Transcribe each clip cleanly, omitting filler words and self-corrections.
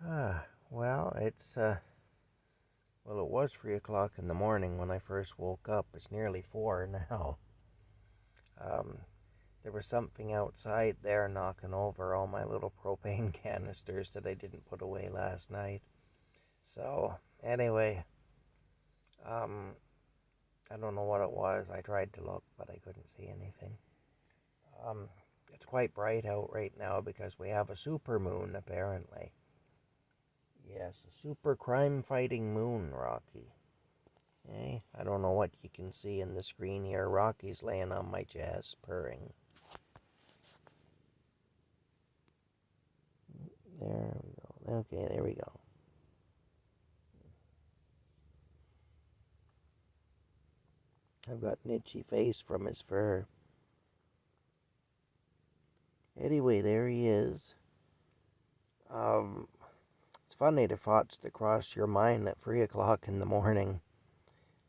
Well, it was 3 o'clock in the morning when I first woke up. It's nearly 4 now. Um, there was something outside there knocking over all my little propane canisters that I didn't put away last night. So, anyway, um, I don't know what it was. I tried to look, but I couldn't see anything. Um, it's quite bright out right now because we have a super moon, apparently. Yes, a super crime fighting moon, Rocky. Hey, I don't know what you can see in the screen here. Rocky's laying on my chest, purring. There we go. Okay, there we go. I've got an itchy face from his fur. Anyway, there he is. Um, it's funny the thoughts that cross your mind at 3 o'clock in the morning,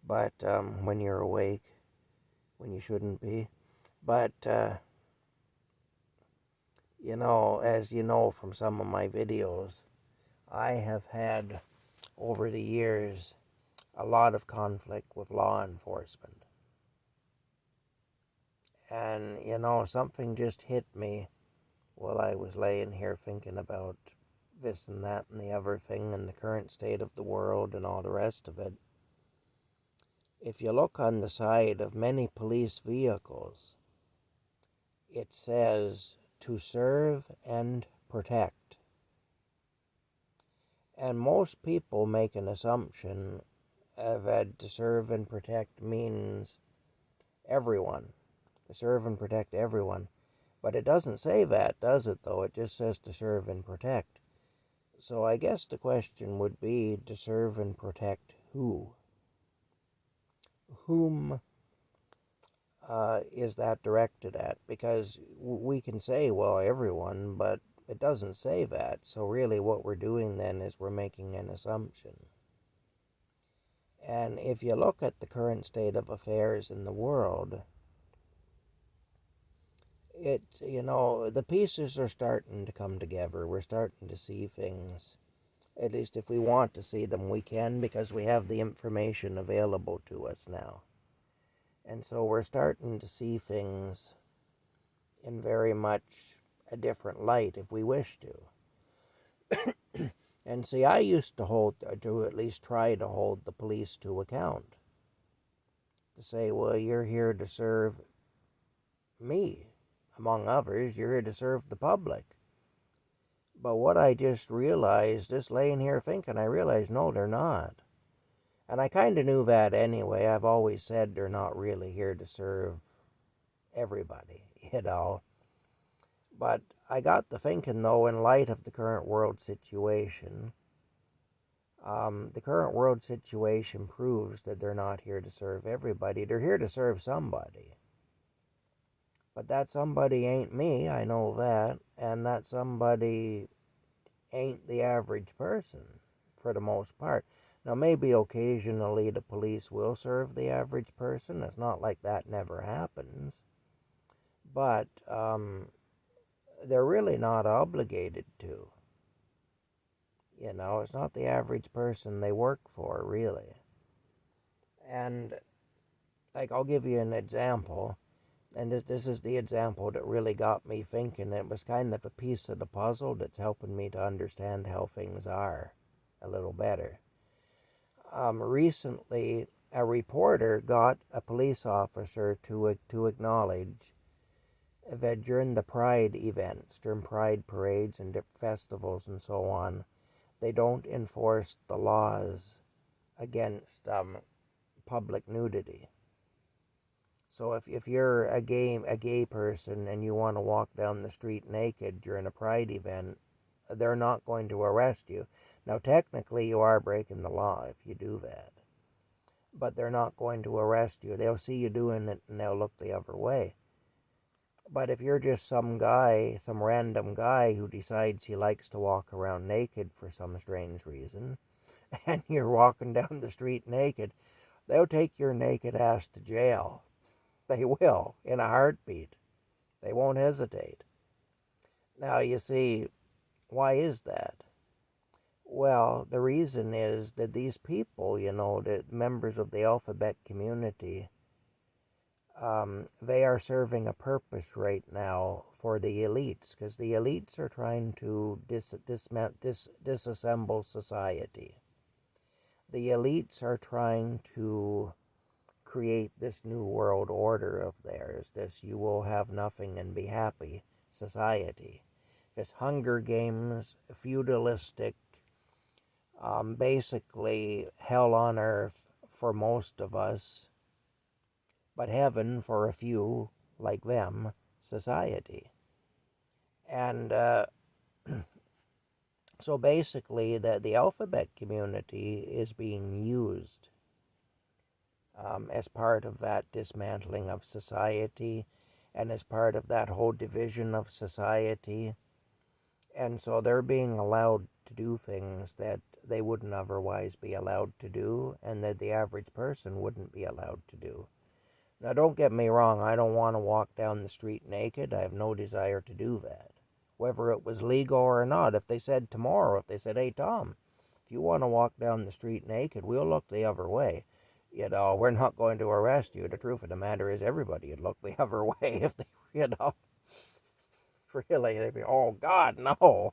but when you're awake, when you shouldn't be. But, as you know from some of my videos, I have had, over the years, a lot of conflict with law enforcement. And, something just hit me while I was laying here thinking about this and that and the other thing and the current state of the world and all the rest of it. If you look on the side of many police vehicles, it says to serve and protect. And most people make an assumption that to serve and protect means everyone. To serve and protect everyone. But it doesn't say that, does it, though? It just says to serve and protect. So I guess the question would be to serve and protect who? Whom is that directed at? Because we can say, well, everyone, but it doesn't say that. So really what we're doing then is we're making an assumption. And if you look at the current state of affairs in the world, the pieces are starting to come together. We're starting to see things. At least if we want to see them, we can because we have the information available to us now. And so we're starting to see things in very much a different light if we wish to. And see, I used to at least try to hold the police to account. To say, well, you're here to serve me, among others, you're here to serve the public. But what I just realized, just laying here thinking, I realized, no, they're not. And I kind of knew that anyway. I've always said they're not really here to serve everybody, But I got to thinking, though, in light of the current world situation, the current world situation proves that they're not here to serve everybody. They're here to serve somebody. But that somebody ain't me, I know that. And that somebody ain't the average person, for the most part. Now, maybe occasionally the police will serve the average person. It's not like that never happens. But they're really not obligated to. It's not the average person they work for, really. And, like, I'll give you an example. And this is the example that really got me thinking. It was kind of a piece of the puzzle that's helping me to understand how things are a little better. Recently, a reporter got a police officer to acknowledge that during the Pride events, during Pride parades and festivals and so on, they don't enforce the laws against public nudity. So if you're a gay person and you want to walk down the street naked during a Pride event, they're not going to arrest you. Now, technically, you are breaking the law if you do that. But they're not going to arrest you. They'll see you doing it and they'll look the other way. But if you're just some random guy who decides he likes to walk around naked for some strange reason, and you're walking down the street naked, they'll take your naked ass to jail. They will, in a heartbeat. They won't hesitate. Now, you see, why is that? Well, the reason is that these people, the members of the alphabet community, they are serving a purpose right now for the elites, because the elites are trying to disassemble society. The elites are trying to create this new world order of theirs, this you will have nothing and be happy society. This Hunger Games, feudalistic, basically hell on earth for most of us, but heaven for a few like them society. And so basically, the alphabet community is being used as part of that dismantling of society and as part of that whole division of society. And so they're being allowed to do things that they wouldn't otherwise be allowed to do, and that the average person wouldn't be allowed to do. Now, don't get me wrong, I don't want to walk down the street naked. I have no desire to do that. Whether it was legal or not, if they said tomorrow, if they said, hey, Tom, if you want to walk down the street naked, we'll look the other way. We're not going to arrest you. The truth of the matter is everybody would look the other way if they, really, they'd be, oh, God, no.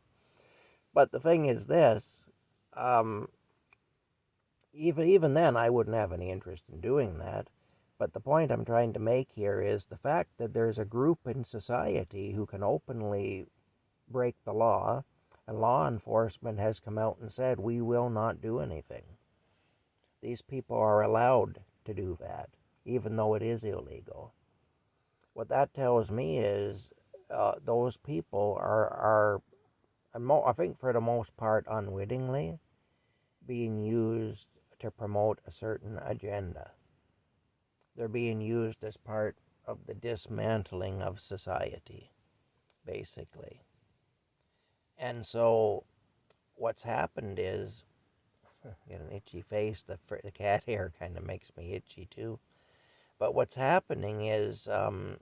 But the thing is this, even then, I wouldn't have any interest in doing that. But the point I'm trying to make here is the fact that there's a group in society who can openly break the law, and law enforcement has come out and said, we will not do anything. These people are allowed to do that, even though it is illegal. What that tells me is those people are, I think for the most part unwittingly, being used to promote a certain agenda. They're being used as part of the dismantling of society, basically. And so what's happened is, get an itchy face, the cat hair kind of makes me itchy too. But what's happening is, and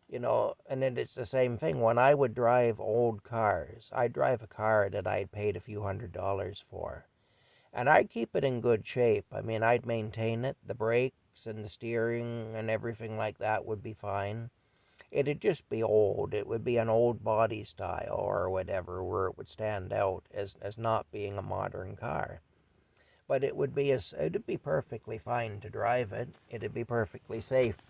then it's the same thing. When I would drive old cars, I'd drive a car that I'd paid a few $100s for. And I'd keep it in good shape. I mean, I'd maintain it. The brakes and the steering and everything like that would be fine. It'd just be old. It would be an old body style or whatever, where it would stand out as not being a modern car. But it'd be perfectly fine to drive it. It'd be perfectly safe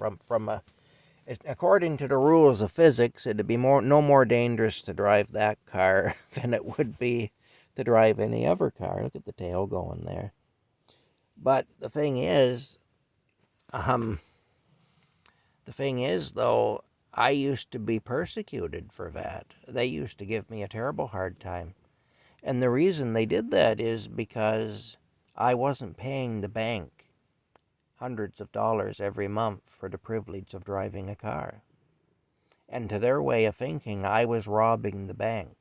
according to the rules of physics. It'd be no more dangerous to drive that car than it would be to drive any other car. Look at the tail going there. But the thing is though, I used to be persecuted for that. They used to give me a terrible hard time. And the reason they did that is because I wasn't paying the bank hundreds of dollars every month for the privilege of driving a car. And to their way of thinking, I was robbing the bank.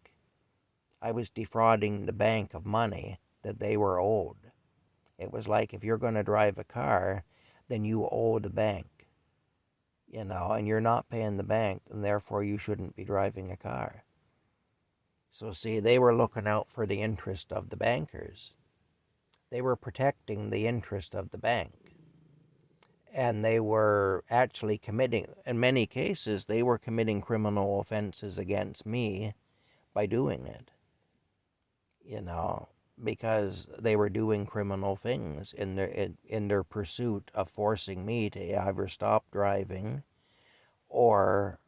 I was defrauding the bank of money that they were owed. It was like, if you're going to drive a car, then you owe the bank. And you're not paying the bank, and therefore you shouldn't be driving a car. So see, they were looking out for the interest of the bankers. They were protecting the interest of the bank. And they were actually in many cases, they were committing criminal offenses against me by doing it. Because they were doing criminal things in their pursuit of forcing me to either stop driving or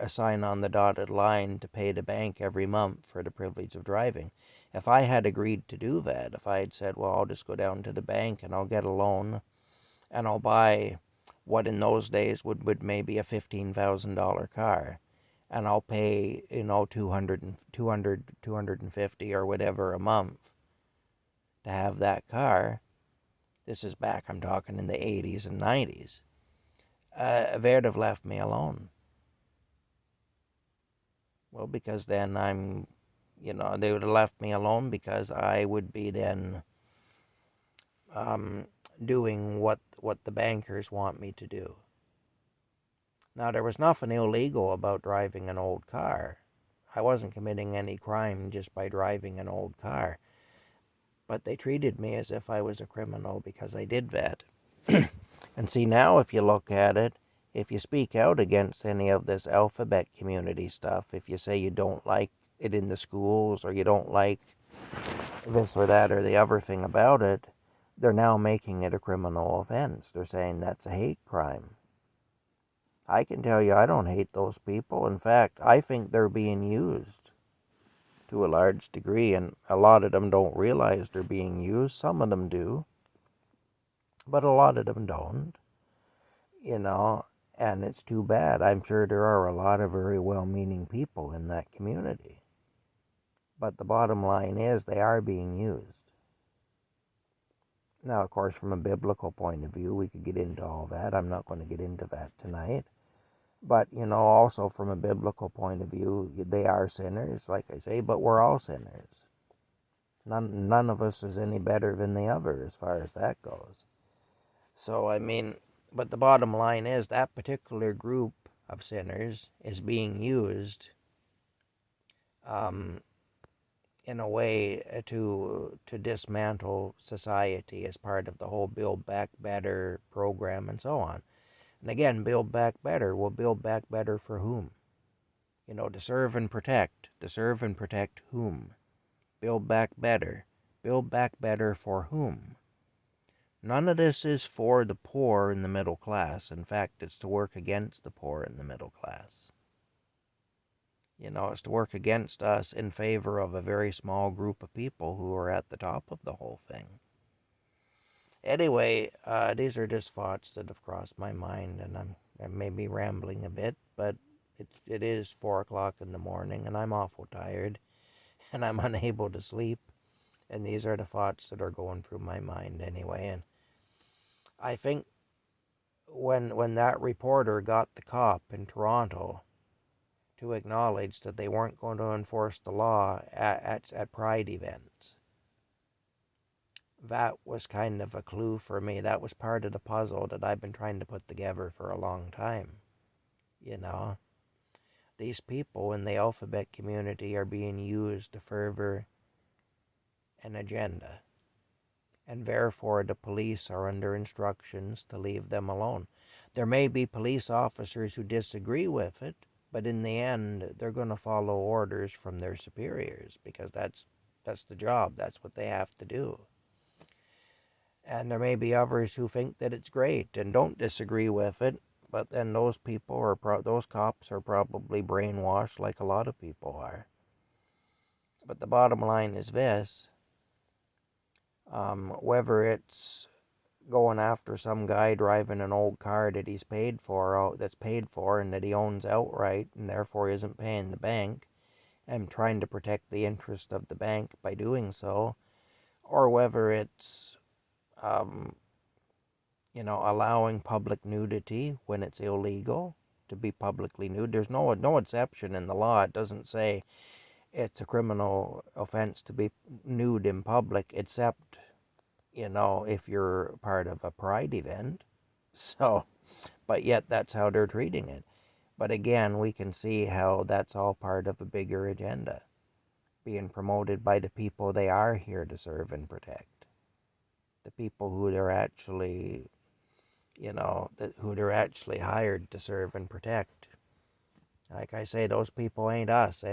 sign on the dotted line to pay the bank every month for the privilege of driving. If I had agreed to do that, if I had said, well, I'll just go down to the bank and I'll get a loan and I'll buy what in those days would maybe a $15,000 car, and I'll pay, $250 or whatever a month to have that car. This is back, I'm talking in the 80s and 90s. They'd have left me alone. Well, because then they would have left me alone because I would be then doing what the bankers want me to do. Now, there was nothing illegal about driving an old car. I wasn't committing any crime just by driving an old car. But they treated me as if I was a criminal because I did that. And see, now if you look at it, if you speak out against any of this alphabet community stuff, if you say you don't like it in the schools or you don't like this or that or the other thing about it, they're now making it a criminal offense. They're saying that's a hate crime. I can tell you I don't hate those people. In fact, I think they're being used to a large degree, and a lot of them don't realize they're being used. Some of them do, but a lot of them don't, and it's too bad. I'm sure there are a lot of very well-meaning people in that community, but the bottom line is they are being used. Now, of course, from a biblical point of view, we could get into all that. I'm not going to get into that tonight. But, also from a biblical point of view, they are sinners, like I say, but we're all sinners. None of us is any better than the other as far as that goes. So, but the bottom line is that particular group of sinners is being used in a way to dismantle society as part of the whole Build Back Better program and so on. And again, Build Back Better. Well, build back better for whom? To serve and protect. To serve and protect whom? Build back better. Build back better for whom? None of this is for the poor and the middle class. In fact, it's to work against the poor and the middle class. It's to work against us in favor of a very small group of people who are at the top of the whole thing. Anyway, these are just thoughts that have crossed my mind, and I may be rambling a bit, but it is 4 o'clock in the morning, and I'm awful tired, and I'm unable to sleep, and these are the thoughts that are going through my mind anyway. And I think when that reporter got the cop in Toronto to acknowledge that they weren't going to enforce the law at Pride events, that was kind of a clue for me. That was part of the puzzle that I've been trying to put together for a long time. These people in the alphabet community are being used to further an agenda, and therefore the police are under instructions to leave them alone. There may be police officers who disagree with it, but in the end, they're going to follow orders from their superiors because that's the job. That's what they have to do. And there may be others who think that it's great and don't disagree with it, but then those people those cops are probably brainwashed like a lot of people are. But the bottom line is this: whether it's going after some guy driving an old car that that's paid for and that he owns outright and therefore isn't paying the bank and trying to protect the interest of the bank by doing so, or whether it's allowing public nudity when it's illegal to be publicly nude. There's no exception in the law. It doesn't say it's a criminal offense to be nude in public, except, if you're part of a pride event. So, but yet that's how they're treating it. But again, we can see how that's all part of a bigger agenda being promoted by the people they are here to serve and protect. The people who they're actually, who they're actually hired to serve and protect. Like I say, those people ain't us